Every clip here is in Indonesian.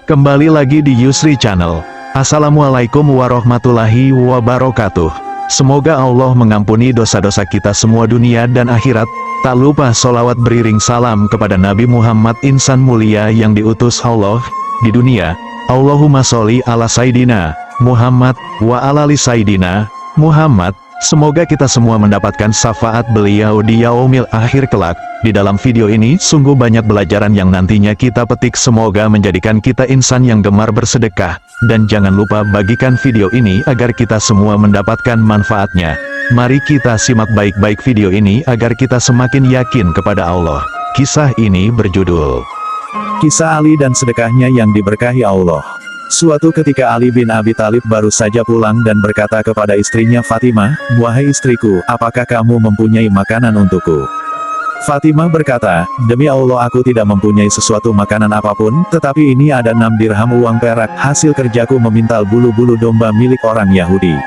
Kembali lagi di Yusri Channel. Assalamualaikum warahmatullahi wabarakatuh. Semoga Allah mengampuni dosa-dosa kita semua dunia dan akhirat. Tak lupa sholawat beriring salam kepada Nabi Muhammad insan mulia yang diutus Allah di dunia. Allahumma sholli ala Sayyidina Muhammad wa ala li Sayyidina Muhammad. Semoga kita semua mendapatkan syafaat beliau di yaumil akhir kelak. Di dalam video ini sungguh banyak pelajaran yang nantinya kita petik, semoga menjadikan kita insan yang gemar bersedekah. Dan jangan lupa bagikan video ini agar kita semua mendapatkan manfaatnya. Mari kita simak baik-baik video ini agar kita semakin yakin kepada Allah. Kisah ini berjudul Kisah Ali dan sedekahnya yang diberkahi Allah. Suatu ketika Ali bin Abi Thalib baru saja pulang dan berkata kepada istrinya Fatimah, "Wahai istriku, apakah kamu mempunyai makanan untukku?" Fatimah berkata, "Demi Allah aku tidak mempunyai sesuatu makanan apapun, tetapi ini ada 6 dirham uang perak, hasil kerjaku memintal bulu-bulu domba milik orang Yahudi.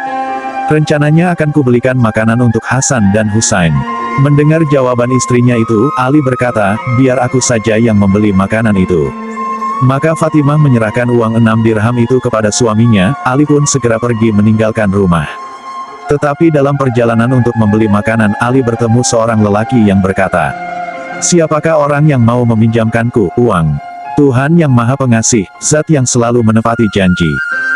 Rencananya akan kubelikan makanan untuk Hasan dan Husain." Mendengar jawaban istrinya itu, Ali berkata, "Biar aku saja yang membeli makanan itu." Maka Fatimah menyerahkan uang 6 dirham itu kepada suaminya. Ali pun segera pergi meninggalkan rumah. Tetapi dalam perjalanan untuk membeli makanan, Ali bertemu seorang lelaki yang berkata, "Siapakah orang yang mau meminjamkanku uang?" Tuhan yang Maha Pengasih, Zat yang selalu menepati janji.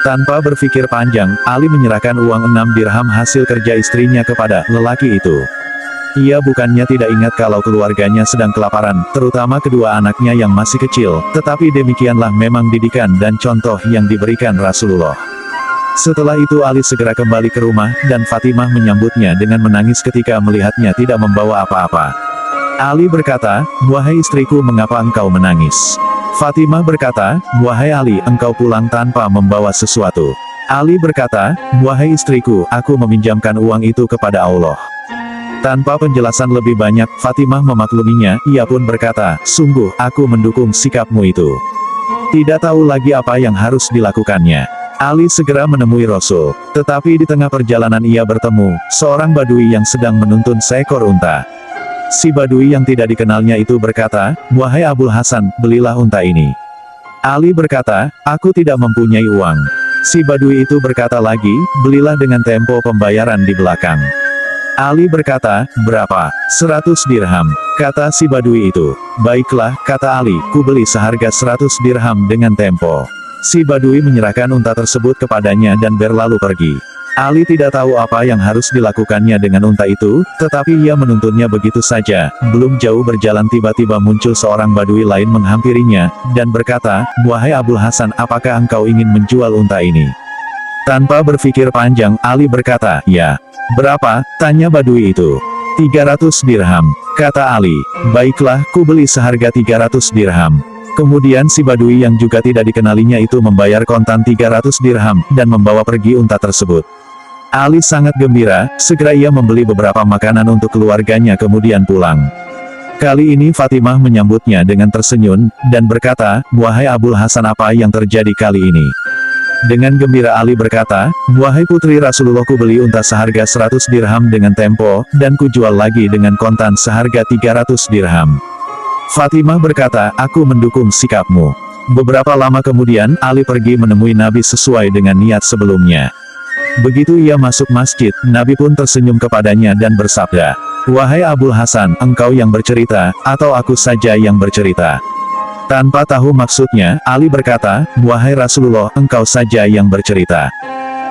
Tanpa berpikir panjang, Ali menyerahkan uang 6 dirham hasil kerja istrinya kepada lelaki itu. Ia bukannya tidak ingat kalau keluarganya sedang kelaparan, terutama kedua anaknya yang masih kecil, tetapi demikianlah memang didikan dan contoh yang diberikan Rasulullah. Setelah itu Ali segera kembali ke rumah, dan Fatimah menyambutnya dengan menangis ketika melihatnya tidak membawa apa-apa. Ali berkata, "Wahai istriku, mengapa engkau menangis?" Fatimah berkata, "Wahai Ali, engkau pulang tanpa membawa sesuatu." Ali berkata, "Wahai istriku, aku meminjamkan uang itu kepada Allah." Tanpa penjelasan lebih banyak, Fatimah memakluminya. Ia pun berkata, "Sungguh, aku mendukung sikapmu itu." Tidak tahu lagi apa yang harus dilakukannya. Ali segera menemui Rasul. Tetapi di tengah perjalanan ia bertemu seorang badui yang sedang menuntun seekor unta. Si badui yang tidak dikenalnya itu berkata, "Wahai Abul Hasan, belilah unta ini." Ali berkata, "Aku tidak mempunyai uang." Si badui itu berkata lagi, "Belilah dengan tempo pembayaran di belakang." Ali berkata, "Berapa?" 100 dirham. Kata si badui itu. "Baiklah," kata Ali, "ku beli seharga 100 dirham dengan tempo." Si badui menyerahkan unta tersebut kepadanya dan berlalu pergi. Ali tidak tahu apa yang harus dilakukannya dengan unta itu, tetapi ia menuntunnya begitu saja. Belum jauh berjalan tiba-tiba muncul seorang badui lain menghampirinya, dan berkata, "Wahai Abul Hasan, apakah engkau ingin menjual unta ini?" Tanpa berpikir panjang, Ali berkata, "Ya." "Berapa?" tanya badui itu. 300 dirham. Kata Ali, "Baiklah, ku beli seharga 300 dirham." Kemudian si badui yang juga tidak dikenalinya itu membayar kontan 300 dirham, dan membawa pergi unta tersebut. Ali sangat gembira, segera ia membeli beberapa makanan untuk keluarganya kemudian pulang. Kali ini Fatimah menyambutnya dengan tersenyum, dan berkata, "Wahai Abul Hasan, apa yang terjadi kali ini?" Dengan gembira Ali berkata, "Wahai putri Rasulullah, ku beli unta seharga 100 dirham dengan tempo, dan ku jual lagi dengan kontan seharga 300 dirham. Fatimah berkata, "Aku mendukung sikapmu." Beberapa lama kemudian, Ali pergi menemui Nabi sesuai dengan niat sebelumnya. Begitu ia masuk masjid, Nabi pun tersenyum kepadanya dan bersabda, "Wahai Abul Hasan, engkau yang bercerita, atau aku saja yang bercerita?" Tanpa tahu maksudnya, Ali berkata, "Wahai Rasulullah, engkau saja yang bercerita."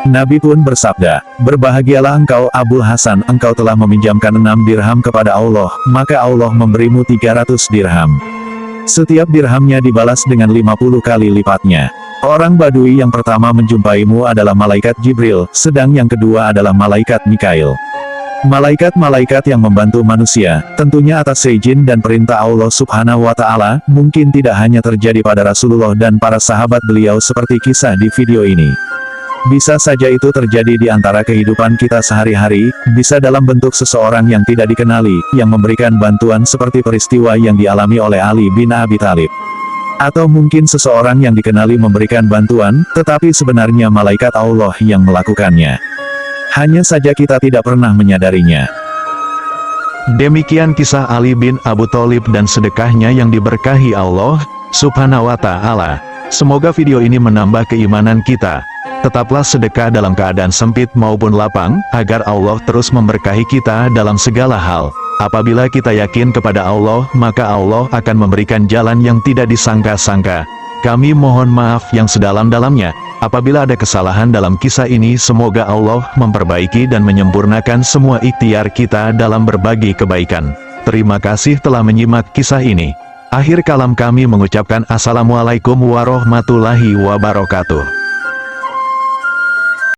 Nabi pun bersabda, "Berbahagialah engkau, Abul Hasan, engkau telah meminjamkan 6 dirham kepada Allah, maka Allah memberimu 300 dirham. Setiap dirhamnya dibalas dengan 50 kali lipatnya. Orang badui yang pertama menjumpaimu adalah malaikat Jibril, sedang yang kedua adalah malaikat Mikail. Malaikat-malaikat yang membantu manusia, tentunya atas seizin dan perintah Allah Subhanahu wa Ta'ala, mungkin tidak hanya terjadi pada Rasulullah dan para sahabat beliau seperti kisah di video ini. Bisa saja itu terjadi di antara kehidupan kita sehari-hari, bisa dalam bentuk seseorang yang tidak dikenali, yang memberikan bantuan seperti peristiwa yang dialami oleh Ali bin Abi Thalib. Atau mungkin seseorang yang dikenali memberikan bantuan, tetapi sebenarnya malaikat Allah yang melakukannya. Hanya saja kita tidak pernah menyadarinya. Demikian kisah Ali bin Abu Thalib dan sedekahnya yang diberkahi Allah. Subhanahu wa Ta'ala. Semoga video ini menambah keimanan kita. Tetaplah sedekah dalam keadaan sempit maupun lapang, agar Allah terus memberkahi kita dalam segala hal. Apabila kita yakin kepada Allah, maka Allah akan memberikan jalan yang tidak disangka-sangka. Kami mohon maaf yang sedalam-dalamnya. Apabila ada kesalahan dalam kisah ini, semoga Allah memperbaiki dan menyempurnakan semua ikhtiar kita dalam berbagi kebaikan. Terima kasih telah menyimak kisah ini. Akhir kalam kami mengucapkan Assalamualaikum warahmatullahi wabarakatuh.